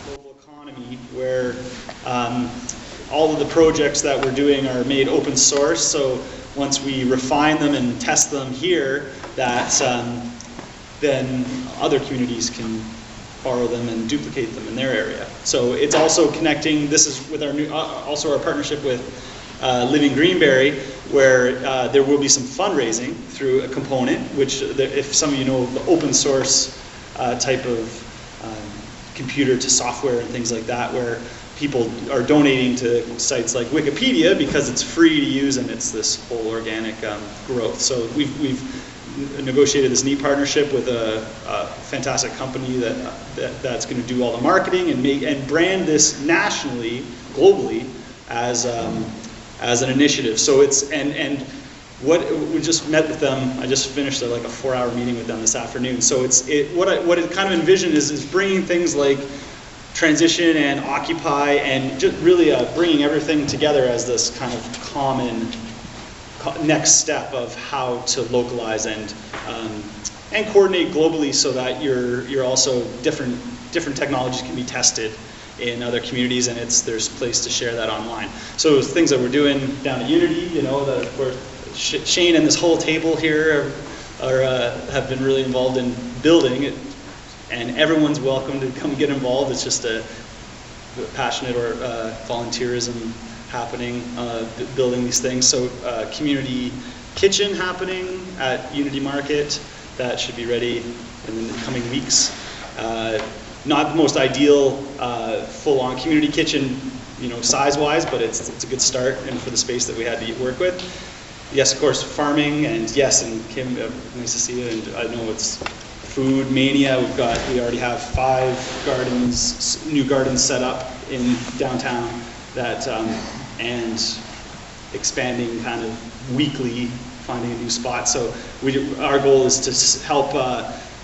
local economy where all of the projects that we're doing are made open source. So once we refine them and test them here, that then other communities can borrow them and duplicate them in their area. So it's also connecting. This is with our new, also our partnership with Living Greenberry, where there will be some fundraising through a component, which if some of you know the open source type of computer to software and things like that, where people are donating to sites like Wikipedia because it's free to use and it's this whole organic growth. So we've negotiated this neat partnership with a fantastic company that's going to do all the marketing and brand this nationally, globally, as an initiative. So it's and what we just met with them. I just finished like a 4-hour meeting with them this afternoon. So what it kind of envisioned is bringing things like transition and occupy and just really bringing everything together as this kind of common next step of how to localize and coordinate globally, so that you're also different technologies can be tested in other communities, and there's place to share that online. So things that we're doing down at Unity, where Shane and this whole table here have been really involved in building it, and everyone's welcome to come get involved. It's just a passionate or volunteerism happening, building these things. So community kitchen happening at Unity Market, that should be ready in the coming weeks. Not the most ideal full-on community kitchen, size-wise, but it's a good start, and for the space that we had to work with. Yes, of course, farming, and yes, and Kim, nice to see you. And I know it's food mania. We already have 5 new gardens set up in downtown that, and expanding kind of weekly, finding a new spot. So our goal is to help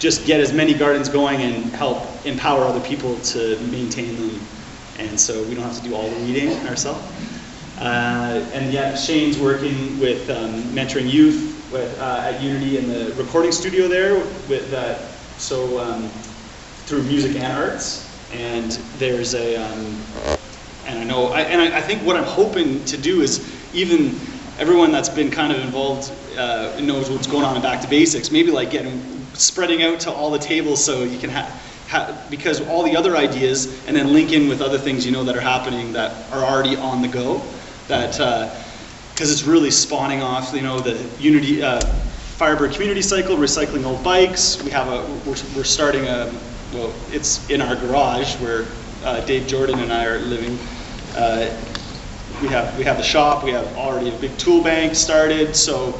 just get as many gardens going and help empower other people to maintain them. And so we don't have to do all the weeding ourselves. And yeah, Shane's working with mentoring youth at Unity in the recording studio there with through music and arts. And there's I think what I'm hoping to do is, even everyone that's been kind of involved knows what's going on in Back to Basics, maybe like spreading out to all the tables, so you can because all the other ideas, and then link in with other things that are happening that are already on the go, that because it's really spawning off the Unity Firebird community cycle, recycling old bikes. We're starting it's in our garage where Dave Jordan and I are living. We have the shop. We have already a big tool bank started. So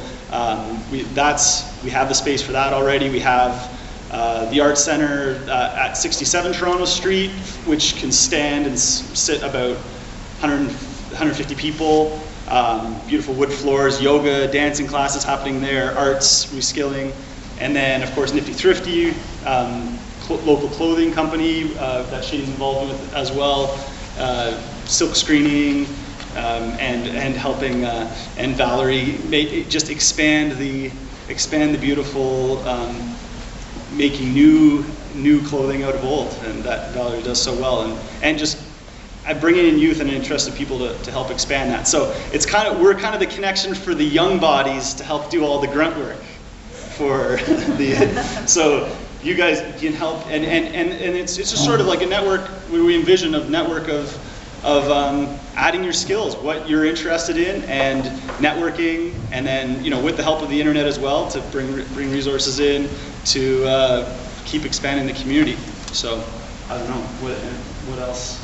we have the space for that already. We have the art center at 67 Toronto Street, which can stand and sit about 150 people. Beautiful wood floors, yoga, dancing classes happening there, arts, reskilling, and then of course Nifty Thrifty, local clothing company that Shane's involved with as well, silk screening, and helping, and Valerie just expand the beautiful, making new clothing out of old, and that Valerie does so well, and just bringing in youth and interested people to help expand that. So we're kind of the connection for the young bodies to help do all the grunt work for so you guys can help, and it's just sort of like a network we envision of network of adding your skills, what you're interested in, and networking, and then with the help of the internet as well, to bring resources in to keep expanding the community. So I don't know what else.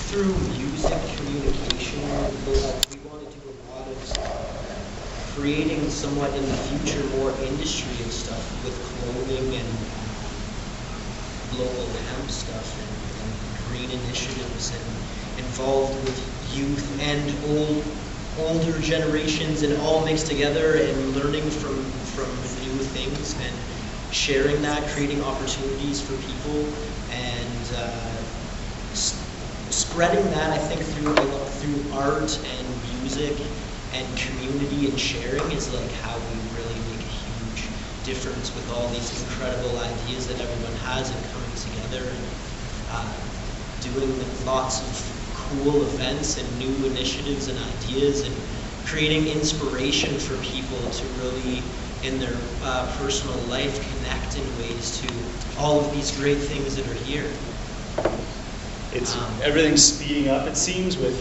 Through music communication, we want to do a lot of creating somewhat in the future more industry and stuff with clothing and local hemp stuff and green initiatives, and involved with youth and older generations, and all mixed together, and learning from new things and sharing that, creating opportunities for people, and spreading that, I think, through art and music and community and sharing is like how we really make a huge difference with all these incredible ideas that everyone has and coming together and doing lots of cool events and new initiatives and ideas and creating inspiration for people to really in their personal life connect in ways to all of these great things that are here. It's everything's speeding up, it seems, with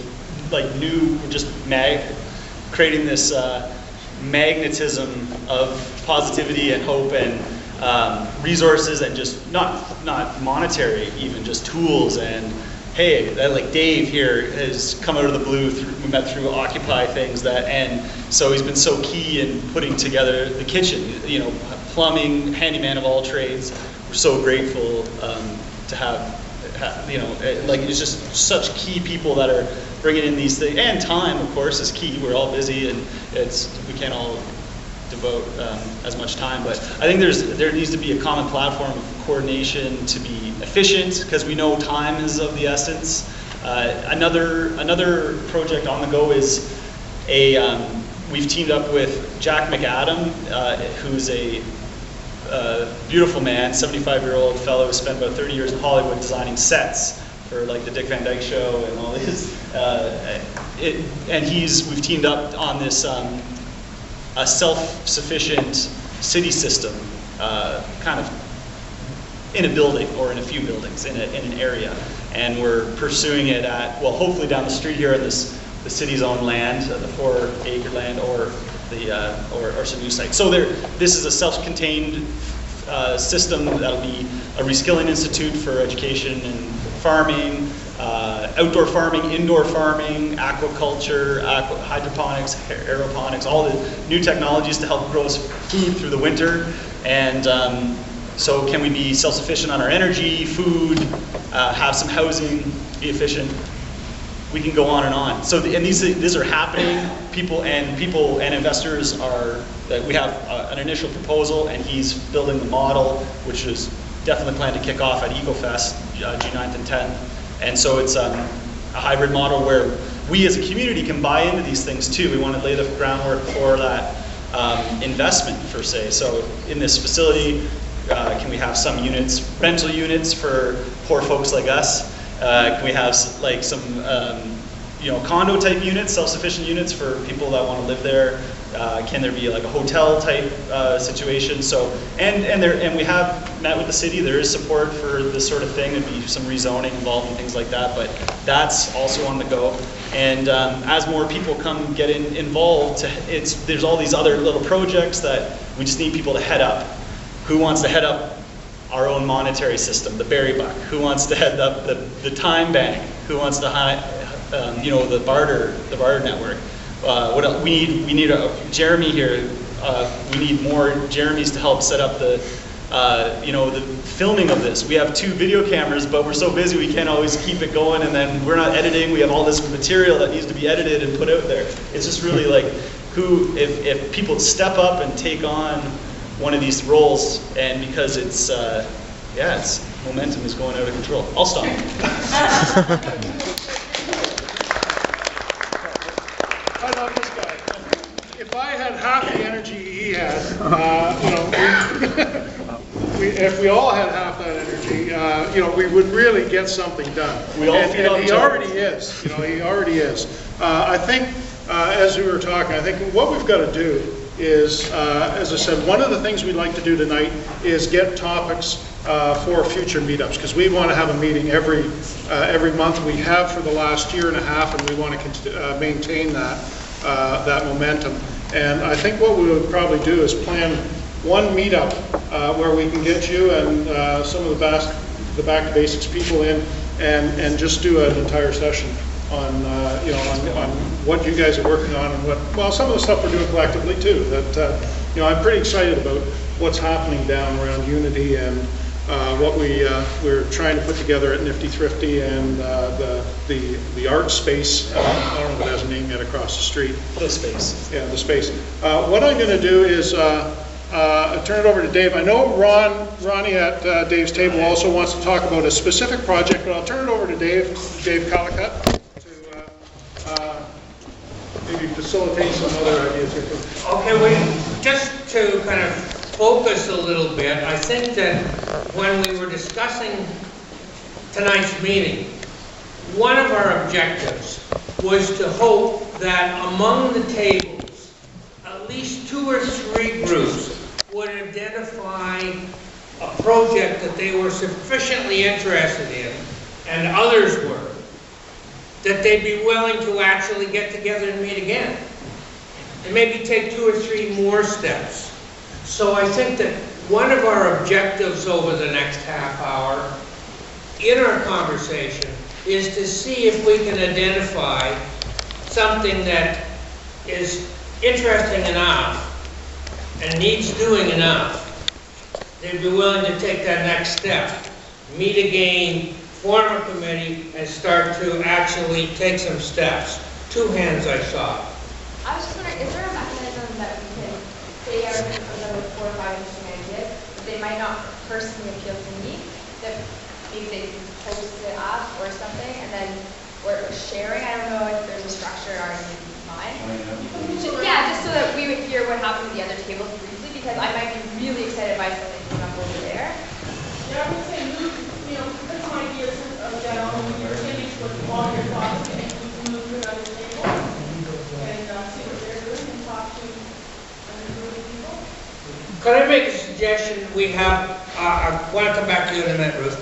like new, just creating this magnetism of positivity and hope and resources, and just not monetary, even just tools. And hey, like Dave here has come out of the blue. We met through Occupy things and so he's been so key in putting together the kitchen. You know, plumbing, handyman of all trades. We're so grateful to have. You know, like it's just such key people that are bringing in these things, and time, of course, is key. We're all busy, and we can't all devote as much time. But I think there needs to be a common platform of coordination to be efficient, because we know time is of the essence. Another project on the go is we've teamed up with Jack McAdam, who's a beautiful man, 75-year-old fellow who spent about 30 years in Hollywood designing sets for like the Dick Van Dyke Show and all these. We've teamed up on this a self-sufficient city system, kind of in a building or in a few buildings in an area, and we're pursuing it at hopefully down the street here in the city's own land, the 4-acre land, or some new site. So this is a self-contained system that'll be a reskilling institute for education and farming, outdoor farming, indoor farming, aquaculture, hydroponics, aeroponics, all the new technologies to help grow us food through the winter. And so can we be self-sufficient on our energy, food, have some housing, be efficient? We can go on and on. So these are happening. People and investors are. We have an initial proposal, and he's building the model, which is definitely planned to kick off at EcoFest, June 9th and 10th. And so it's a hybrid model where we as a community can buy into these things too. We want to lay the groundwork for that investment per se. So in this facility, can we have some units, rental units for poor folks like us? Can we have like some condo type units, self-sufficient units for people that want to live there? Can there be like a hotel type situation? So and we have met with the city. There is support for this sort of thing. There'd be some rezoning involved and things like that, but that's also on the go. And as more people come get involved, there's all these other little projects that we just need people to head up. Who wants to head up our own monetary system, the Barrie buck? Who wants to head up the time bank? Who wants to the barter network? What else? We need a Jeremy here. We need more Jeremys to help set up the filming of this. We have 2 video cameras, but we're so busy we can't always keep it going, and then we're not editing. We have all this material that needs to be edited and put out there. It's just really like if people step up and take on one of these roles, and because it's momentum is going out of control. I'll stop. I love this guy. If I had half the energy he had, if we all had half that energy, we would really get something done. We all feed on each other. Already is. He already is. I think, as we were talking, I think what we've got to do is, as I said, one of the things we'd like to do tonight is get topics for future meetups, because we want to have a meeting every month. We have for the last year and a half, and we want to maintain that momentum. And I think what we would probably do is plan one meetup where we can get you and some of the back to basics people in, and just do an entire session on what you guys are working on, and some of the stuff we're doing collectively too. That I'm pretty excited about what's happening down around Unity and what we're trying to put together at Nifty Thrifty and the art space. I don't know if it has a name yet across the street. The space. Yeah, the space. What I'm going to do is turn it over to Dave. I know Ronnie at Dave's table also wants to talk about a specific project, but I'll turn it over to Dave Collicutt. Maybe you can facilitate some other ideas here too. Okay, just to kind of focus a little bit, I think that when we were discussing tonight's meeting, one of our objectives was to hope that among the tables, at least 2 or 3 groups would identify a project that they were sufficiently interested in, and others were, that they'd be willing to actually get together and meet again. And maybe take 2 or 3 more steps. So I think that one of our objectives over the next half hour in our conversation is to see if we can identify something that is interesting enough and needs doing enough. They'd be willing to take that next step, meet again, form a committee, and start to actually take some steps. 2 hands I saw. I was just wondering, is there a mechanism that we can say everything from them with 4 or 5 interesting ideas, but they might not personally appeal to me, that maybe they can post it up or something, and then we're sharing? I don't know if there's a structure already in mind. Yeah, just so that we would hear what happened at the other tables briefly, because I might be really excited by something coming up over there. Yeah, I would say move, put some ideas down on your cities with all your thoughts, and you can move to another table and see what they're doing and talk to other group of people. Could I make a suggestion? We have, I want to come back to you in a minute, Ruth.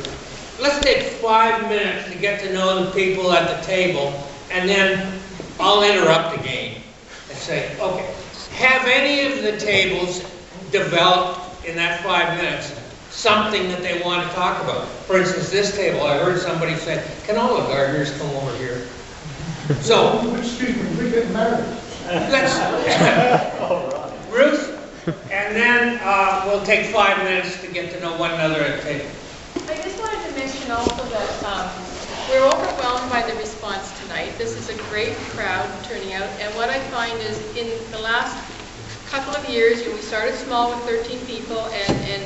Let's take 5 minutes to get to know the people at the table, and then I'll interrupt again and say, okay, have any of the tables developed in that 5 minutes something that they want to talk about? For instance, this table, I heard somebody say, can all the gardeners come over here? So, Excuse me, we get married. let's, Ruth, and then we'll take 5 minutes to get to know one another at the table. I just wanted to mention also that we're overwhelmed by the response tonight. This is a great crowd turning out, and what I find is in the last couple of years, we started small with 13 people, and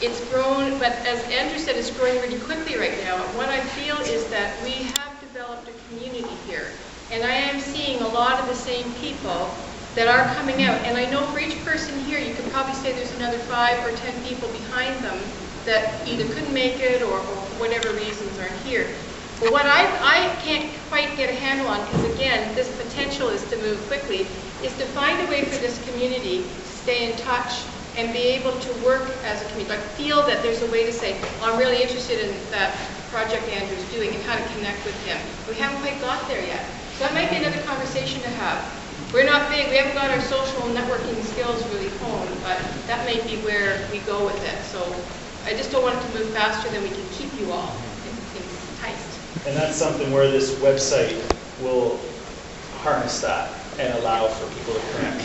it's grown, but as Andrew said, it's growing really quickly right now. And what I feel is that we have developed a community here, and I am seeing a lot of the same people that are coming out. And I know for each person here, you could probably say there's another 5 or 10 people behind them that either couldn't make it or for whatever reasons aren't here. But what I can't quite get a handle on, because again, this potential is to move quickly, is to find a way for this community to stay in touch and be able to work as a community, like feel that there's a way to say, well, I'm really interested in that project Andrew's doing and how to connect with him. We haven't quite got there yet. So that might be another conversation to have. We're not big, we haven't got our social networking skills really honed, but that may be where we go with it. So I just don't want it to move faster than we can keep you all enticed. And that's something where this website will harness that and allow for people to connect.